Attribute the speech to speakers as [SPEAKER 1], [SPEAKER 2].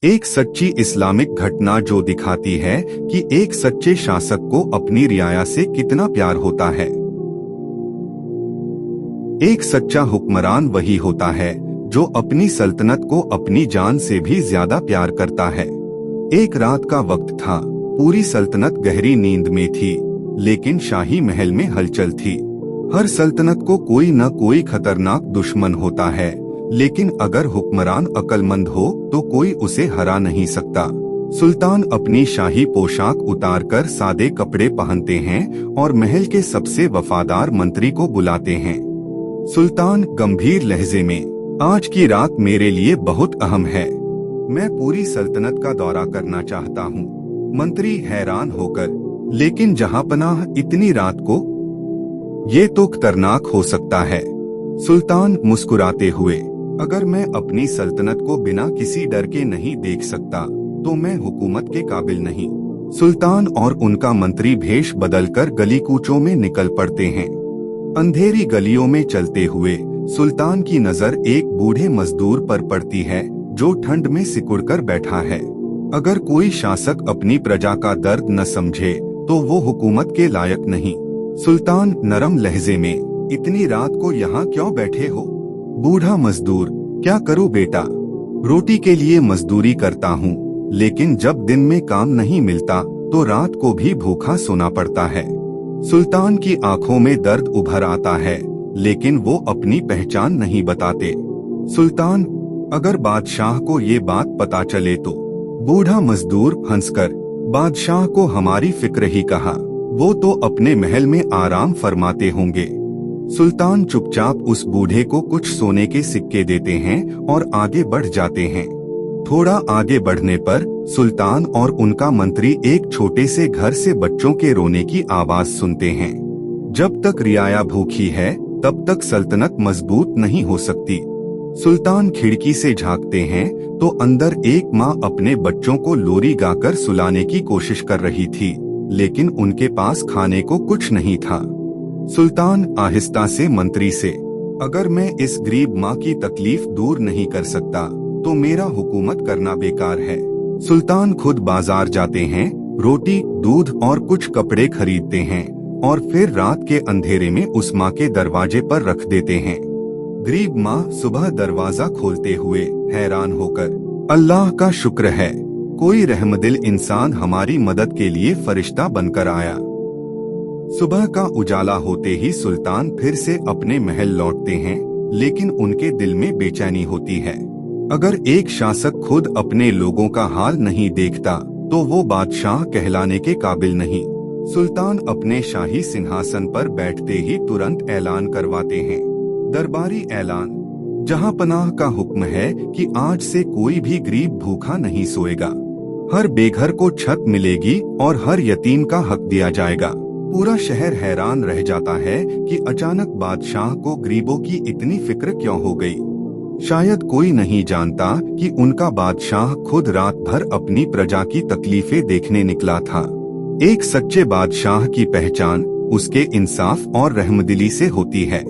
[SPEAKER 1] एक सच्ची इस्लामिक घटना जो दिखाती है कि एक सच्चे शासक को अपनी रियाया से कितना प्यार होता है। एक सच्चा हुक्मरान वही होता है जो अपनी सल्तनत को अपनी जान से भी ज्यादा प्यार करता है। एक रात का वक्त था, पूरी सल्तनत गहरी नींद में थी, लेकिन शाही महल में हलचल थी। हर सल्तनत को कोई न कोई खतरनाक दुश्मन होता है, लेकिन अगर हुक्मरान अक्लमंद हो तो कोई उसे हरा नहीं सकता। सुल्तान अपनी शाही पोशाक उतारकर सादे कपड़े पहनते हैं और महल के सबसे वफादार मंत्री को बुलाते हैं। सुल्तान गंभीर लहजे में, आज की रात मेरे लिए बहुत अहम है, मैं पूरी सल्तनत का दौरा करना चाहता हूँ। मंत्री हैरान होकर, लेकिन जहांपनाह इतनी रात को? ये तो खतरनाक हो सकता है। सुल्तान मुस्कुराते हुए, अगर मैं अपनी सल्तनत को बिना किसी डर के नहीं देख सकता तो मैं हुकूमत के काबिल नहीं। सुल्तान और उनका मंत्री भेष बदलकर गली कूचों में निकल पड़ते हैं। अंधेरी गलियों में चलते हुए सुल्तान की नजर एक बूढ़े मजदूर पर पड़ती है जो ठंड में सिकुड़कर बैठा है। अगर कोई शासक अपनी प्रजा का दर्द न समझे तो वो हुकूमत के लायक नहीं। सुल्तान नरम लहजे में, इतनी रात को यहाँ क्यों बैठे हो? बूढ़ा मजदूर, क्या करूं बेटा, रोटी के लिए मजदूरी करता हूँ, लेकिन जब दिन में काम नहीं मिलता तो रात को भी भूखा सोना पड़ता है। सुल्तान की आंखों में दर्द उभर आता है, लेकिन वो अपनी पहचान नहीं बताते। सुल्तान, अगर बादशाह को ये बात पता चले तो? बूढ़ा मजदूर हंसकर, बादशाह को हमारी फिक्र ही कहा, वो तो अपने महल में आराम फरमाते होंगे। सुल्तान चुपचाप उस बूढ़े को कुछ सोने के सिक्के देते हैं और आगे बढ़ जाते हैं। थोड़ा आगे बढ़ने पर सुल्तान और उनका मंत्री एक छोटे से घर से बच्चों के रोने की आवाज सुनते हैं। जब तक रियाया भूखी है तब तक सल्तनत मजबूत नहीं हो सकती। सुल्तान खिड़की से झांकते हैं तो अंदर एक माँ अपने बच्चों को लोरी गाकर सुलाने की कोशिश कर रही थी, लेकिन उनके पास खाने को कुछ नहीं था। सुल्तान आहिस्ता से मंत्री से, अगर मैं इस गरीब माँ की तकलीफ दूर नहीं कर सकता तो मेरा हुकूमत करना बेकार है। सुल्तान खुद बाजार जाते हैं, रोटी, दूध और कुछ कपड़े खरीदते हैं और फिर रात के अंधेरे में उस माँ के दरवाजे पर रख देते हैं। गरीब माँ सुबह दरवाजा खोलते हुए हैरान होकर, अल्लाह का शुक्र है, कोई रहमदिल इंसान हमारी मदद के लिए फरिश्ता बनकर आया। सुबह का उजाला होते ही सुल्तान फिर से अपने महल लौटते हैं, लेकिन उनके दिल में बेचैनी होती है। अगर एक शासक खुद अपने लोगों का हाल नहीं देखता तो वो बादशाह कहलाने के काबिल नहीं। सुल्तान अपने शाही सिंहासन पर बैठते ही तुरंत ऐलान करवाते हैं, दरबारी ऐलान, जहां पनाह का हुक्म है कि आज से कोई भी गरीब भूखा नहीं सोएगा। हर बेघर को छत मिलेगी और हर यतीम का हक दिया जाएगा। पूरा शहर हैरान रह जाता है कि अचानक बादशाह को गरीबों की इतनी फिक्र क्यों हो गई। शायद कोई नहीं जानता कि उनका बादशाह खुद रात भर अपनी प्रजा की तकलीफें देखने निकला था। एक सच्चे बादशाह की पहचान उसके इंसाफ और रहमदिली से होती है।